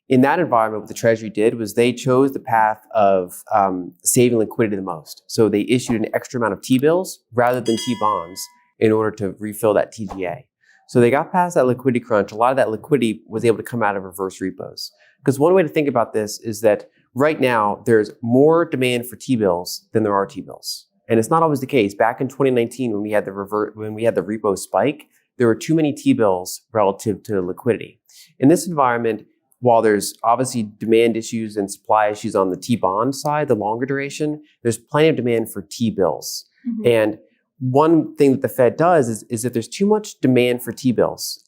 In that environment, what the Treasury did was they chose the path of saving liquidity the most. So they issued an extra amount of T-bills rather than T-bonds in order to refill that TGA. So they got past that liquidity crunch. A lot of that liquidity was able to come out of reverse repos. Because one way to think about this is that right now there's more demand for T-bills than there are T-bills. And it's not always the case. Back in 2019, when we had the repo spike, there were too many T-bills relative to liquidity. In this environment, while there's obviously demand issues and supply issues on the T-bond side, the longer duration, there's plenty of demand for T-bills. Mm-hmm. And one thing that the Fed does is if there's too much demand for T-bills,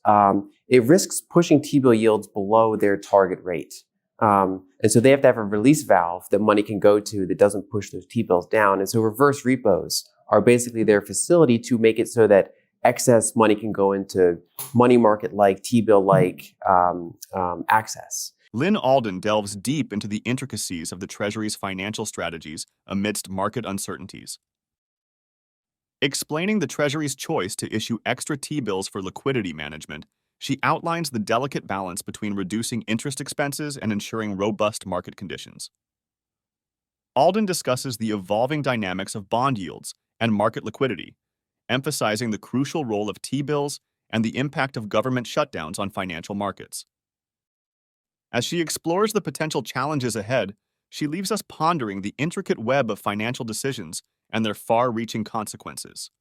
it risks pushing T-bill yields below their target rate. And so they have to have a release valve that money can go to that doesn't push those T-bills down. And so reverse repos are basically their facility to make it so that excess money can go into money market-like, T-bill-like access. Lyn Alden delves deep into the intricacies of the Treasury's financial strategies amidst market uncertainties. Explaining the Treasury's choice to issue extra T-bills for liquidity management, she outlines the delicate balance between reducing interest expenses and ensuring robust market conditions. Alden discusses the evolving dynamics of bond yields and market liquidity, emphasizing the crucial role of T-bills and the impact of government shutdowns on financial markets. As she explores the potential challenges ahead, she leaves us pondering the intricate web of financial decisions and their far-reaching consequences.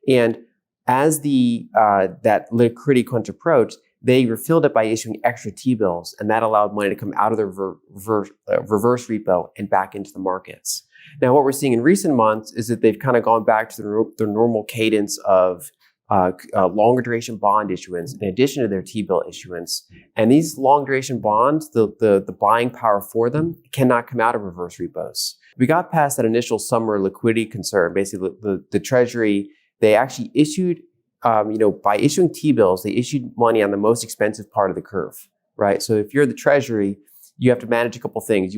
And as that liquidity crunch approached, they refilled it by issuing extra T-bills, and that allowed money to come out of the reverse repo and back into the markets. Now, what we're seeing in recent months is that they've kind of gone back to their normal cadence of longer duration bond issuance in addition to their T-bill issuance. And these long duration bonds, the buying power for them cannot come out of reverse repos. We got past that initial summer liquidity concern. Basically, the Treasury, they actually issued, by issuing T-bills, they issued money on the most expensive part of the curve, right? So if you're the Treasury, you have to manage a couple things.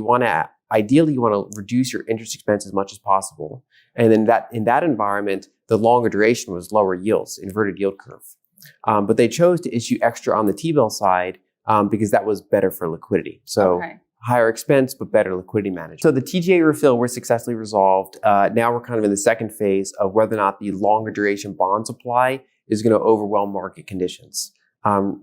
Ideally, you want to reduce your interest expense as much as possible. And then in that environment, the longer duration was lower yields, inverted yield curve. But they chose to issue extra on the T-bill side because that was better for liquidity. So higher expense, but better liquidity management. So the TGA refill was successfully resolved. Now we're kind of in the second phase of whether or not the longer duration bond supply is going to overwhelm market conditions.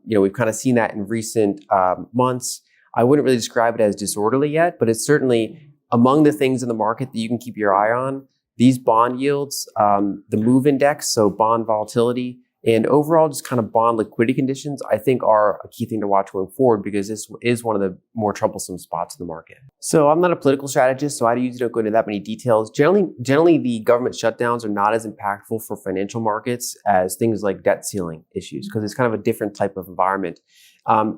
We've kind of seen that in recent months. I wouldn't really describe it as disorderly yet, but it's certainly among the things in the market that you can keep your eye on. These bond yields, the MOVE index, so bond volatility, and overall just kind of bond liquidity conditions, I think are a key thing to watch going forward because this is one of the more troublesome spots in the market. So I'm not a political strategist, so I usually don't go into that many details. Generally, the government shutdowns are not as impactful for financial markets as things like debt ceiling issues because it's kind of a different type of environment.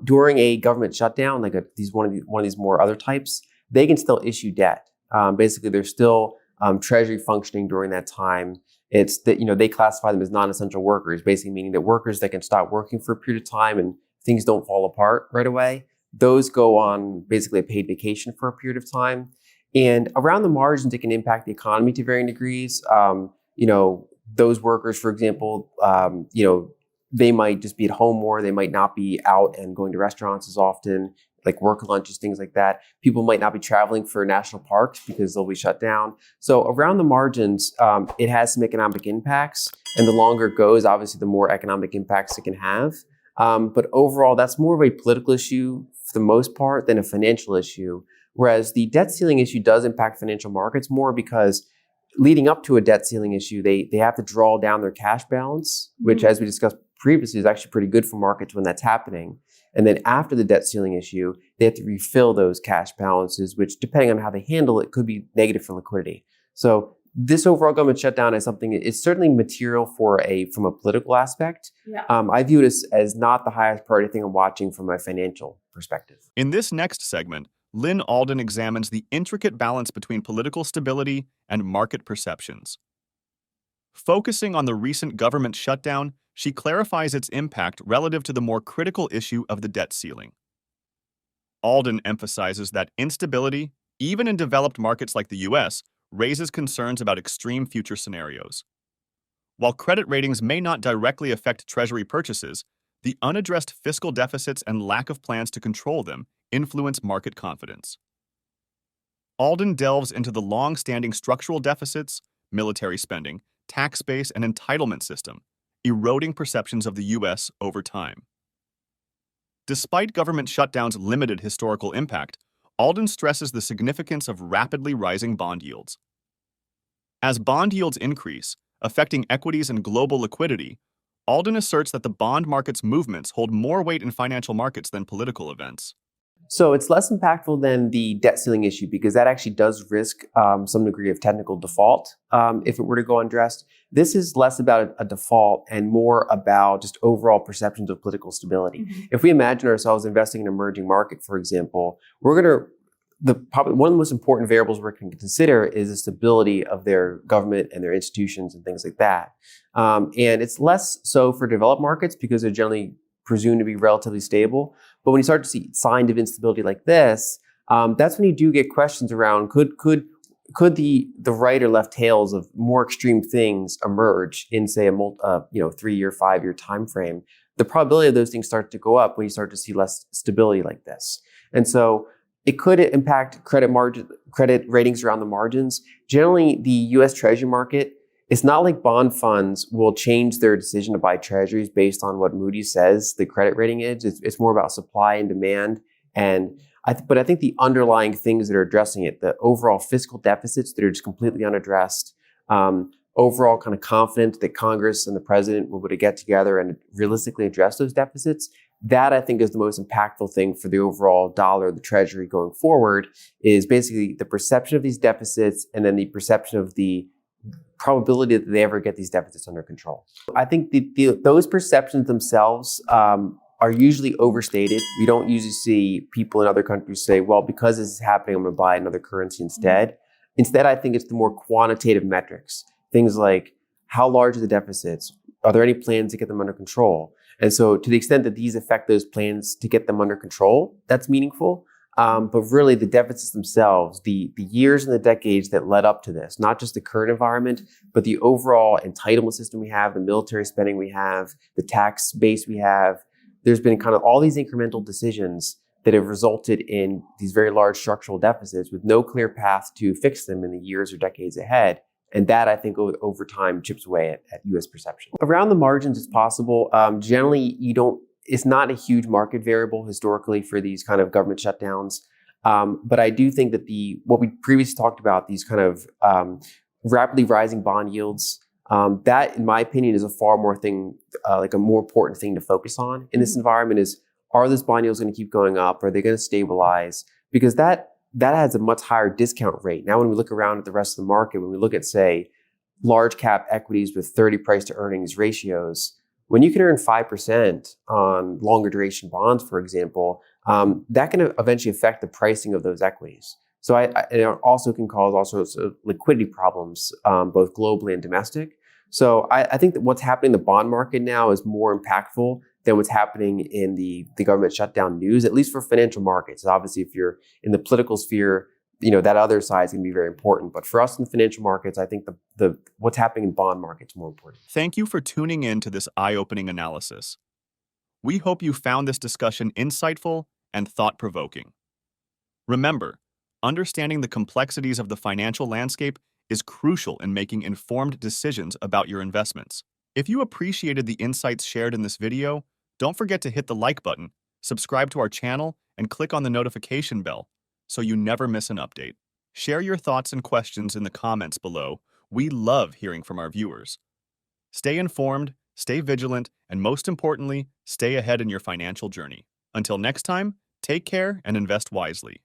During a government shutdown, like one of these more other types, they can still issue debt. Basically, there's still Treasury functioning during that time. It's that they classify them as non-essential workers, basically meaning that workers that can stop working for a period of time and things don't fall apart right away. Those go on basically a paid vacation for a period of time. And around the margins, it can impact the economy to varying degrees. Those workers, for example, they might just be at home more. They might not be out and going to restaurants as often, like work lunches, things like that. People might not be traveling for national parks because they'll be shut down. So around the margins, it has some economic impacts. And the longer it goes, obviously, the more economic impacts it can have. But overall, that's more of a political issue for the most part than a financial issue. Whereas the debt ceiling issue does impact financial markets more because leading up to a debt ceiling issue, they have to draw down their cash balance, which, as we discussed previously, is actually pretty good for markets when that's happening. And then after the debt ceiling issue, they have to refill those cash balances, which, depending on how they handle it, could be negative for liquidity. So this overall government shutdown is something, it's certainly material from a political aspect. Yeah. I view it as not the highest priority thing I'm watching from a financial perspective. In this next segment, Lyn Alden examines the intricate balance between political stability and market perceptions. Focusing on the recent government shutdown, she clarifies its impact relative to the more critical issue of the debt ceiling. Alden emphasizes that instability, even in developed markets like the US, raises concerns about extreme future scenarios. While credit ratings may not directly affect Treasury purchases, the unaddressed fiscal deficits and lack of plans to control them influence market confidence. Alden delves into the long-standing structural deficits, military spending, tax base, and entitlement system, eroding perceptions of the U.S. over time. Despite government shutdowns' limited historical impact, Alden stresses the significance of rapidly rising bond yields. As bond yields increase, affecting equities and global liquidity, Alden asserts that the bond market's movements hold more weight in financial markets than political events. So it's less impactful than the debt ceiling issue because that actually does risk some degree of technical default if it were to go undressed. This is less about a default and more about just overall perceptions of political stability. Mm-hmm. If we imagine ourselves investing in an emerging market, for example, we're going to probably one of the most important variables we're going to consider is the stability of their government and their institutions and things like that. And it's less so for developed markets because they're generally presumed to be relatively stable. But when you start to see signs of instability like this, that's when you do get questions around could the right or left tails of more extreme things emerge in, say, a 3-year, 5-year time frame. The probability of those things start to go up when you start to see less stability like this. And so it could impact credit ratings around the margins. Generally, the U.S. Treasury market, it's not like bond funds will change their decision to buy treasuries based on what Moody's says the credit rating is. It's more about supply and demand. But I think the underlying things that are addressing it, the overall fiscal deficits that are just completely unaddressed, overall kind of confidence that Congress and the president will be able to get together and realistically address those deficits, that I think is the most impactful thing for the overall dollar, the treasury going forward, is basically the perception of these deficits and then the perception of the probability that they ever get these deficits under control. I think those perceptions themselves are usually overstated. We don't usually see people in other countries say, well, because this is happening, I'm going to buy another currency instead. Mm-hmm. Instead, I think it's the more quantitative metrics. Things like, how large are the deficits? Are there any plans to get them under control? And so to the extent that these affect those plans to get them under control, that's meaningful. But really the deficits themselves, the years and the decades that led up to this, not just the current environment, but the overall entitlement system we have, the military spending we have, the tax base we have, there's been kind of all these incremental decisions that have resulted in these very large structural deficits with no clear path to fix them in the years or decades ahead. And that, I think, over time chips away at U.S. perception. Around the margins, it's possible. Generally, it's not a huge market variable historically for these kind of government shutdowns. But I do think that what we previously talked about, these kind of rapidly rising bond yields, that, in my opinion, is a far more like a more important thing to focus on in this environment is, are those bond yields going to keep going up? Are they going to stabilize? Because that has a much higher discount rate. Now, when we look around at the rest of the market, when we look at, say, large cap equities with 30 price to earnings ratios, when you can earn 5% on longer duration bonds, for example, that can eventually affect the pricing of those equities. So it also can cause all sorts of liquidity problems, both globally and domestic. So I think that what's happening in the bond market now is more impactful than what's happening in the government shutdown news, at least for financial markets. Obviously, if you're in the political sphere, that other side is going to be very important. But for us in the financial markets, I think the what's happening in bond markets is more important. Thank you for tuning in to this eye-opening analysis. We hope you found this discussion insightful and thought-provoking. Remember, understanding the complexities of the financial landscape is crucial in making informed decisions about your investments. If you appreciated the insights shared in this video, don't forget to hit the like button, subscribe to our channel, and click on the notification bell so you never miss an update. Share your thoughts and questions in the comments below. We love hearing from our viewers. Stay informed, stay vigilant, and most importantly, stay ahead in your financial journey. Until next time, take care and invest wisely.